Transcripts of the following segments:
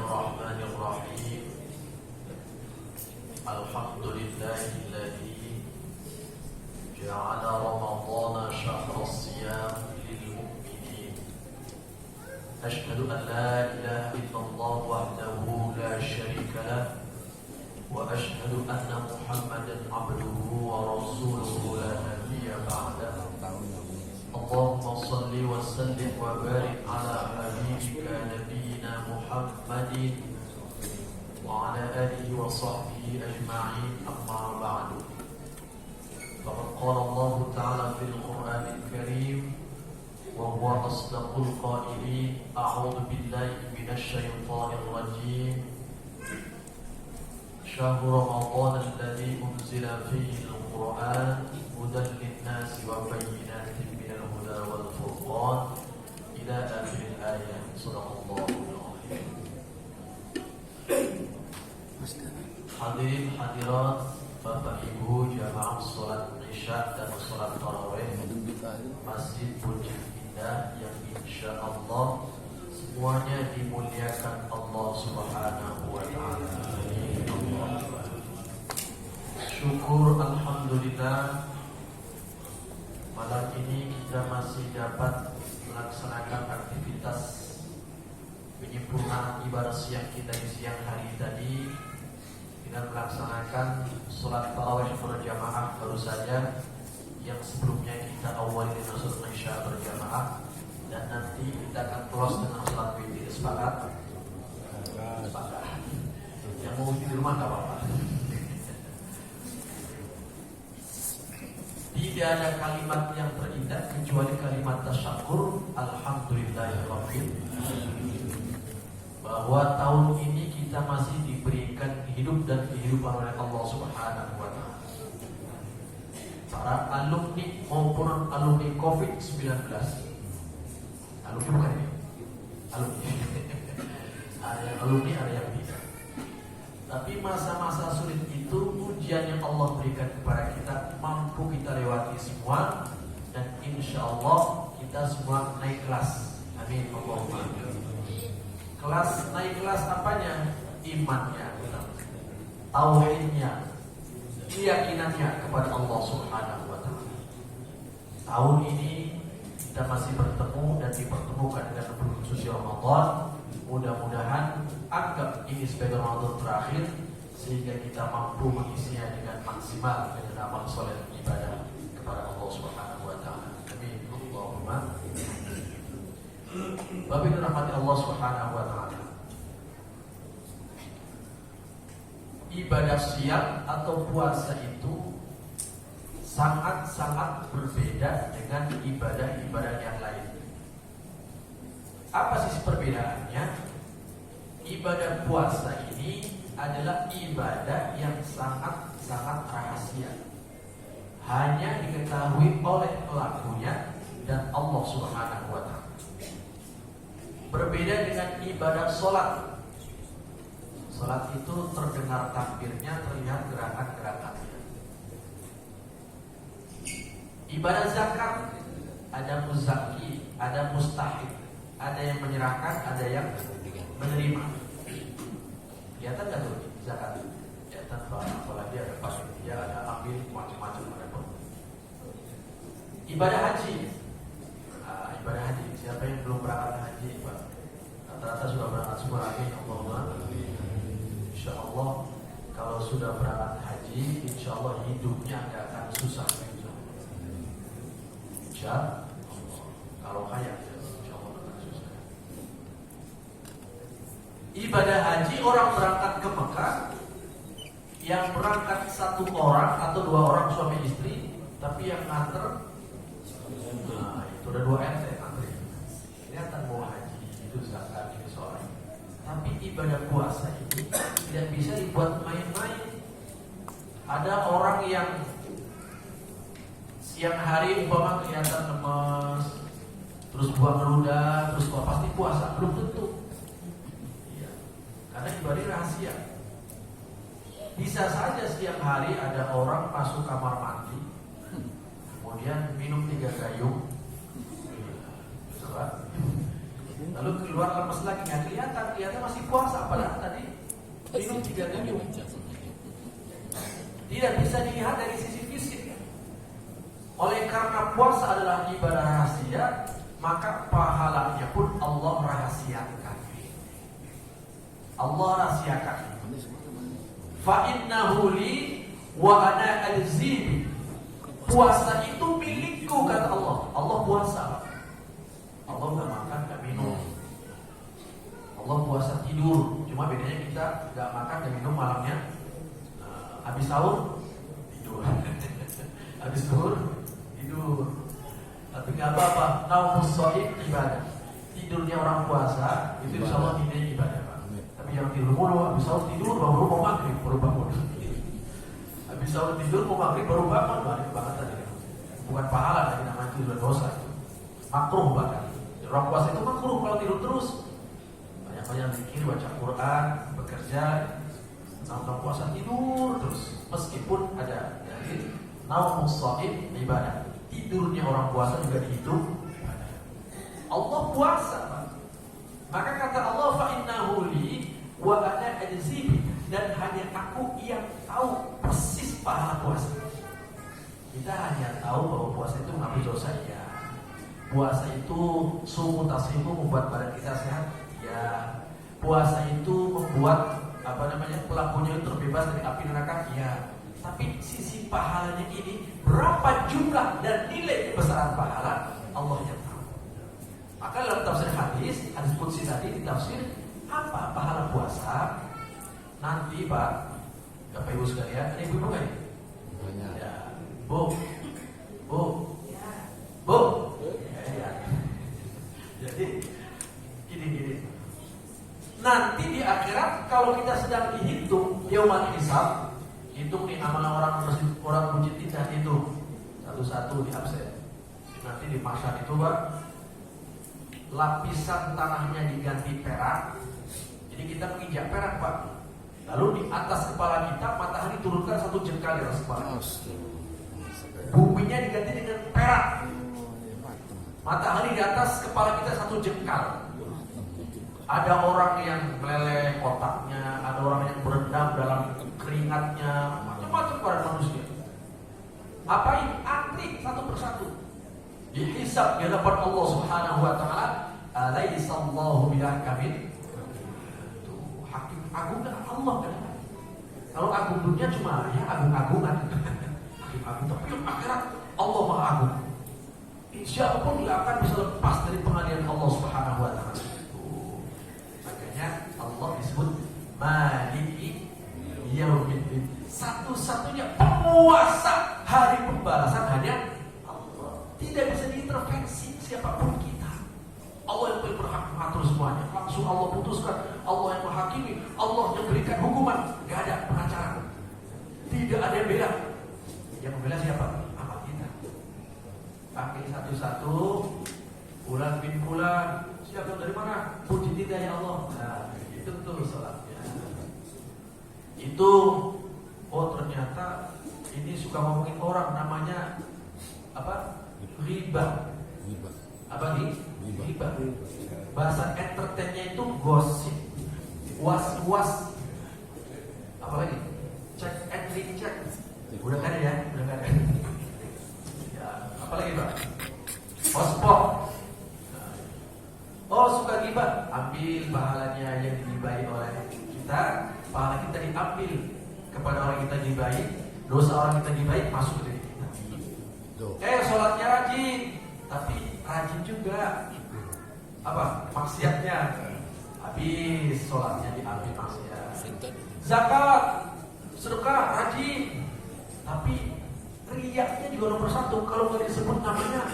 Bismillahirrahmanirrahim. Alhamdulillahilladzi ja'ala Ramadhana syahra siyam lil mu'minin. Asyhadu an la ilaha illallah wahdahu la syarika lah wa asyhadu anna Muhammadan abduhu wa rasuluhu la nabiyya ba'dahu. Allahumma salli wa sallim wa barik ala habibika nabiyyina Muhammadin wa ala alihi wa sahbihi ajma'in, amma ba'du. Faqad qala Allah ta'ala fil Qur'anil Karim wa huwa asdaqul qailin, a'udzu billahi minasy syaithanir rajim. Syahrul Ramadan alladzi unzila fihi al-Qur'an hudan lin-nasi wa bayyinatin minal huda wal furqan ila akhir al-ayat. Shadaqallahu al-azim. Hadirin hadirat, Bapak Ibu jamaah salat Isya dan salat tarawih Masjid Puji Indah yang insyaallah semuanya dimuliakan Allah Subhanahu wa taala. Syukur alhamdulillah, malam ini kita masih dapat melaksanakan aktivitas penyempurnaan ibadah siang kita di siang hari tadi dengan melaksanakan sholat tarawih berjamaah baru saja, yang sebelumnya kita awali dengan sholat Isya berjamaah, dan nanti kita akan close dengan sholat witir. Sepakat? Sepakat. Yang mau di rumah nggak apa-apa. Tidak ada kalimat yang terindah kecuali kalimat tasyakur alhamdulillahirabbil alamin, bahwa tahun ini kita masih diberikan hidup dan kehidupan oleh Allah Subhanahu wa taala. Para alumni maupun alumni COVID-19. Alumni bukan ini. Alumni. Ada yang alumni, ada yang tidak. Tapi masa-masa sulit itu ujian yang Allah berikan kepada kita mampu kita lewati semua, dan insya Allah kita semua naik kelas. Amin. Allahumma amin. Naik kelas apanya? Imannya, tauhidnya, keyakinannya kepada Allah Subhanahu wa taala. Tahun ini kita masih bertemu dan dipertemukan dengan bulan suci Ramadan. Mudah-mudahan anggap ini sebagai Ramadan terakhir, sehingga kita mampu mengisinya dengan maksimal dengan amal soleh ibadah kepada Allah Subhanahu wa taala. Amin. Allahumma. Bapak Ibu rahmati Allah Subhanahu wa taala. Ibadah siang atau puasa itu sangat-sangat berbeda dengan ibadah-ibadah yang lain. Apa sih perbedaannya? Ibadah puasa ini adalah ibadah yang sangat-sangat rahasia, hanya diketahui oleh pelakunya dan Allah Subhanahu wa taala. Berbeda dengan ibadah sholat. Sholat itu terdengar takbirnya, terlihat gerakan-gerakannya. Ibadah zakat, ada muzaki, ada mustahik, ada yang menyerahkan, ada yang menerima. Kelihatan nggak tuh zakat? Kelihatan, apalagi ada panitia, ada ambil, macam-macam ada. Ibadah haji. Ibadah haji, siapa yang belum berangkat haji, Pak? Rata-rata sudah berangkat semua. Amin. Allahumma. Insya Allah kalau sudah berangkat haji, insya Allah hidupnya nggak akan susah. Insya Allah. Kalau kaya, insya Allah nggak akan susah. Ibadah haji, orang berangkat ke Mekah, yang berangkat satu orang atau dua orang suami istri, tapi yang nganter, nah itu ada 2 RT antri. Kelihatan mau haji itu zakat ini sholat. Tapi ibadah puasa ini tidak bisa dibuat main-main. Ada orang yang siang hari umpama kelihatan lemes, terus buang ludah, terus pasti puasa, belum tentu. Ya, karena ibadah rahasia. Bisa saja siang hari ada orang masuk kamar mandi, kemudian minum 3 gayung, Lalu keluar lemes lagi, nggak kelihatan masih puasa, padahal tadi minum 3 minum. Tidak bisa dilihat dari sisi fisik. Oleh karena puasa adalah ibadah rahasia, maka pahalanya pun Allah rahasiakan. Allah rahasiakan. Fa innahu li wa ana alzibi. Puasa itu milikku kata Allah. Allah puasa. Allah nggak makan, nggak minum. Allah puasa tidur. Cuma bedanya kita nggak makan dan minum malamnya. Habis sahur tidur. Habis sahur tidur. Tapi nggak apa-apa. Naumus shaim ibadah. Tidurnya orang puasa itu insya Allah ini ibadah, Pak. Tapi yang tidur mulu, habis sahur tidur baru mau maghrib baru bangun. Habis sahur tidur mau maghrib baru bangun, balik banget tadi. Bukan pahala lagi, namanya itu sudah dosa. Makruh bahkan. Orang puasa itu makruh kalau tidur terus. Banyak-banyak zikir, baca Quran, bekerja. Sampai puasa tidur terus, meskipun ada dalil naumus shaim ibadah. Tidurnya orang puasa juga dihitung ibadah. Allah puasa, Pak. Maka kata Allah fa innahu li wa ana ajzibi, dan hanya aku yang tahu persis pahala puasa. Kita hanya tahu bahwa puasa itu menghapus dosa, ya. Puasa itu sumu tasrifu, membuat badan kita sehat, ya. Puasa itu membuat pelakunya itu terbebas dari api neraka, ya. Tapi sisi pahalanya ini, berapa jumlah dan nilai kebesaran pahala, Allah yang tahu. Maka dalam tafsir hadis qudsi tadi ditafsir apa pahala puasa. Nanti Pak, Bapak Ibu sekalian, ada ibu nggak ini? Ya, Bu, ya. Jadi gini. Nanti di akhirat kalau kita sedang dihitung yaumul hisab, hitung nih amalan orang mujid kita, hitung satu-satu di absen. Nanti di masyarakat itu, Pak, lapisan tanahnya diganti perak. Jadi kita menginjak perak, Pak. Lalu di atas kepala kita matahari turunkan 1 jengkal di atas kepala. Buminya diganti dengan perak. Matahari di atas kepala kita 1 jengkal. Ada orang yang meleleh otaknya, ada orang yang berendam dalam keringatnya, macam-macam para manusia. Apa ini? Antri satu persatu. Dihisab di hadapan Allah Subhanahu wa taala. Alaihissallahu bihakamin. Hakim agung kan Allah kan. Kalau agung dunia cuma ya agung-agungan. Hakim agung, tapi akhirat Allah Maha Agung. Siapapun tidak akan bisa lepas dari pengadilan Allah Subhanahu wa taala. Allah disebut Maliki Yaumiddin, satu-satunya penguasa hari pembalasan hanya Allah. Tidak bisa diintervensi siapapun kita. Allah yang paling berhak mengatur semuanya. Langsung Allah putuskan, Allah yang menghakimi, Allah yang berikan hukuman. Gak ada pengacara, tidak ada yang bela. Yang membela siapa? Amal kita. Pakai satu-satu. Bulan bin bulan, siapa dari mana? Puji tidak ya Allah. Nah, itu tuh salatnya. Itu, oh ternyata ini suka ngomongin orang, namanya apa? Riba. Apa nih? Riba. Bahasa entertainnya itu gosip, was-was. Apa lagi? Check and recheck. Udah kan ya? Udah kan ya? Ya, apa lagi Pak? Ospok. Oh suka ghibah, ambil pahalanya yang digibahi oleh kita, pahala kita diambil kepada orang kita gibahi, dosa orang kita gibahi masuk ke diri kita. Sholatnya rajin, tapi rajin juga apa? Maksiatnya habis, sholatnya diambil maksiat. Zakat, sedekah rajin, tapi riyaknya juga nomor 1. Kalau nggak disebut namanya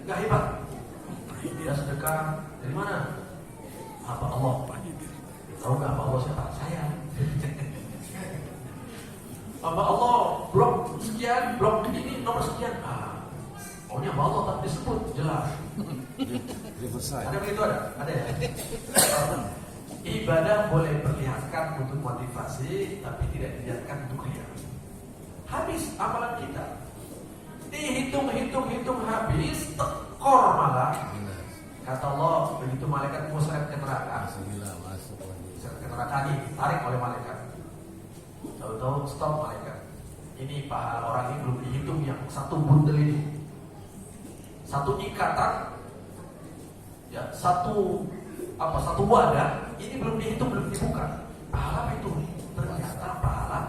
nggak hebat. Dia sedekah dari mana? Apa Allah? Tahu nggak apa Allah siapa? Saya. Apa Allah blok sekian, blok ini nomor sekian. Maunya apa Allah tak disebut jelas. Ada begitu ada ya. Ibadah boleh perlihatkan untuk motivasi, tapi tidak dijadikan untuk riya. Habis amalan kita, dihitung habis, tekor malah. Kata Allah, begitu malaikat mau seret ke neraka, seret ke neraka nih, tarik oleh malaikat. Tahu-tahu stop malaikat. Ini pahala orang ini belum dihitung yang satu bundel ini. Satu ikatan, ya satu wadah, ini belum dihitung, belum dibuka. Pahala apa itu? Ternyata pahala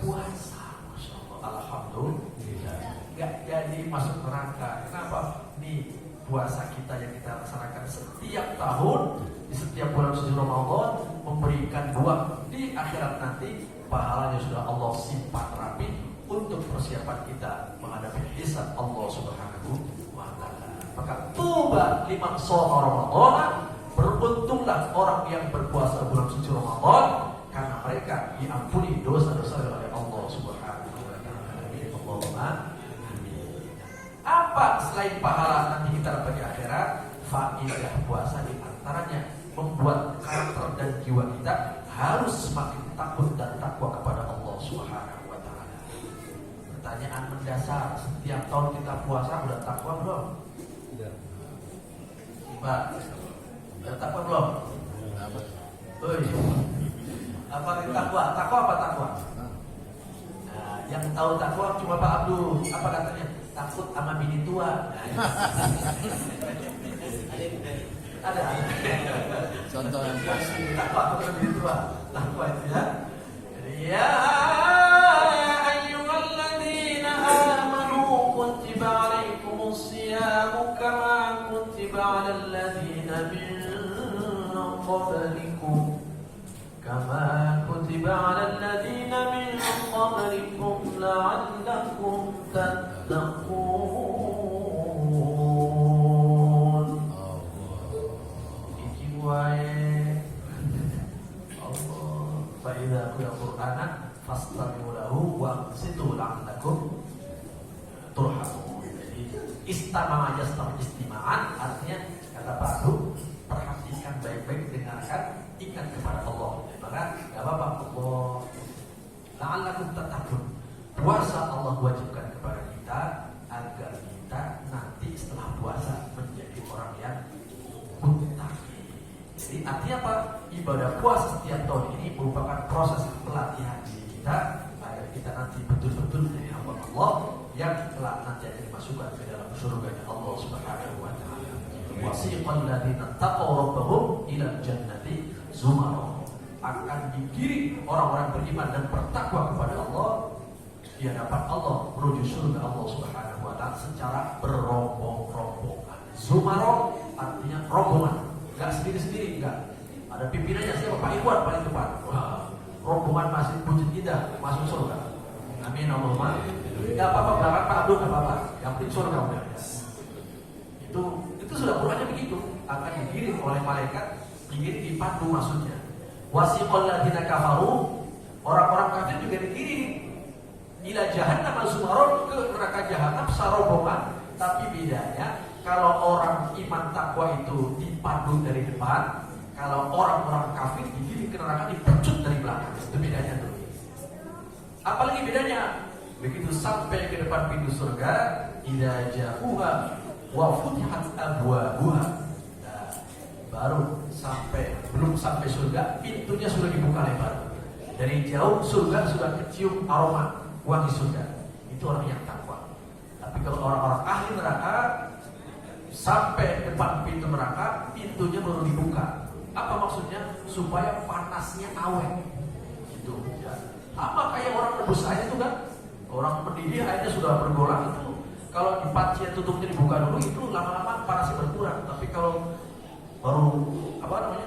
puasa. Masya Allah, alhamdulillah. Gak jadi masuk neraka. Kenapa? Nih puasa kita yang kita laksanakan setiap tahun di setiap bulan suci Ramadan memberikan buah di akhirat nanti. Pahalanya sudah Allah simpan rapi untuk persiapan kita menghadapi hisab Allah Subhanahu wa ta'ala. Maka tuba liman shoma Ramadan, beruntunglah orang yang berpuasa bulan suci Ramadan karena mereka diampuni dosa-dosa oleh Allah Subhanahu wa ta'ala. Allahumma amin. Apa selain pahala nanti kita dapat di akhirat? Faedah puasa di antaranya membuat karakter dan jiwa kita harus semakin takut dan takwa kepada Allah Subhanahu wa ta'ala. Pertanyaan mendasar, setiap tahun kita puasa udah takwa belum? Tidak. Pak, udah takwa belum? Apa takwa? Takwa apa takwa? Nah, yang tahu takwa cuma Pak Abdul. Apa katanya? Takut sama bini tua. Ada. Contoh yang pasti. Takwa sama bini tua. Takwa itu ya. Ya ayyuhalladzina amanu kutiba alaikumus siyamu kama kutiba alal ladzina min qablikum la'allakum tattaqun. Iki wae Allah fa idza qira qur'ana fastami'u lahu wa ansitu la'allakum turhamun. Jadi istama'a istima'an artinya kata Pak Abdul, perhatikan baik-baik, dengarkan, ingat kepada Allah. Maka enggak apa-apa, Allah la'allakum tattaqun. Puasa Allah wajibkan kepada kita agar kita nanti setelah puasa menjadi orang yang muttaqi. Jadi artinya apa? Ibadah puasa setiap tahun ini merupakan proses pelatihan diri kita agar kita nanti betul-betul menjadi hamba Allah yang telah nanti akan dimasukkan ke dalam surganya Allah Subhanahu wa ta'ala. Wasiqal ladzina taqaw rabbahum ilal jannati zumara. Akan digiring orang-orang beriman dan bertakwa kepada Allah di hadapan Allah menuju surga Allah Subhanahu wa ta'ala secara berombong-rombongan. Zumara artinya rombongan, enggak sendiri-sendiri, enggak. Ada pimpinannya, siapa? Pak Iwan paling depan. Wah, rombongan masih Bukit Indah masuk surga. Amin Allahumma. Enggak apa-apa belakang Pak Abdul, enggak apa-apa. Yang penting surga udah. Itu sudah Qur'annya begitu, akan digiring oleh malaikat, digiring dipandu maksudnya. Wasiqal ladzina kafaru, orang-orang kafir juga digiring ila jahannam al-zumaron, ke neraka jahanam sarobongan. Tapi bedanya kalau orang iman takwa itu dipandu dari depan, kalau orang-orang kafir digiring ke neraka dipecut dari belakang. Itu bedanya tuh. Apalagi bedanya begitu sampai ke depan pintu surga, idza ja'uha wa futihat abwabuha. Nah, baru belum sampai surga, pintunya sudah dibuka lebar. Dari jauh surga sudah kecium aroma wangi surga. Itu orang yang takwa. Tapi kalau orang-orang ahli neraka sampai depan pintu neraka, pintunya baru dibuka. Apa maksudnya? Supaya panasnya awet. Gitu ya. Sama kayak orang rebus air itu kan. Orang mendidih airnya sudah bergolak itu. Kalau di panci tutupnya dibuka dulu, itu lama-lama panasnya berkurang. Tapi kalau baru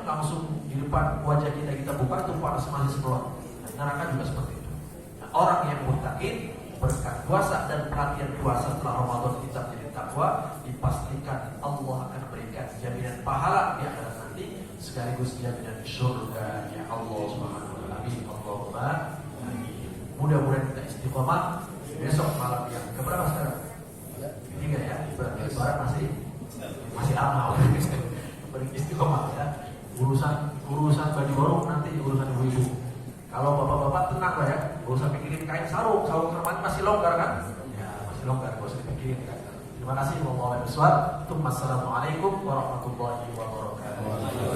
langsung di depan wajah kita buka, itu panas masih semprot. Neraka juga seperti itu. Nah, orang yang muttaqin berkat puasa dan pelatihan puasa setelah Ramadan kita menjadi takwa, dipastikan Allah akan berikan jaminan pahala di akhirat nanti sekaligus jaminan surga ya Allah Subhanahu wa ta'ala. Amin Allahumma amin. Mudah-mudahan kita istiqomah. Besok malam yang keberapa sekarang? Ketiga ya. Berarti barang masih lama. Beristiqomah ya. Urusan baju baru nanti urusan ibu-ibu. Kalau bapak-bapak tenang lah ya, gak usah pikirin kain sarung kemarin masih longgar kan? Ya masih longgar, gak usah dipikirin kan. Terima kasih. Wassalamualaikum warahmatullahi wabarakatuh.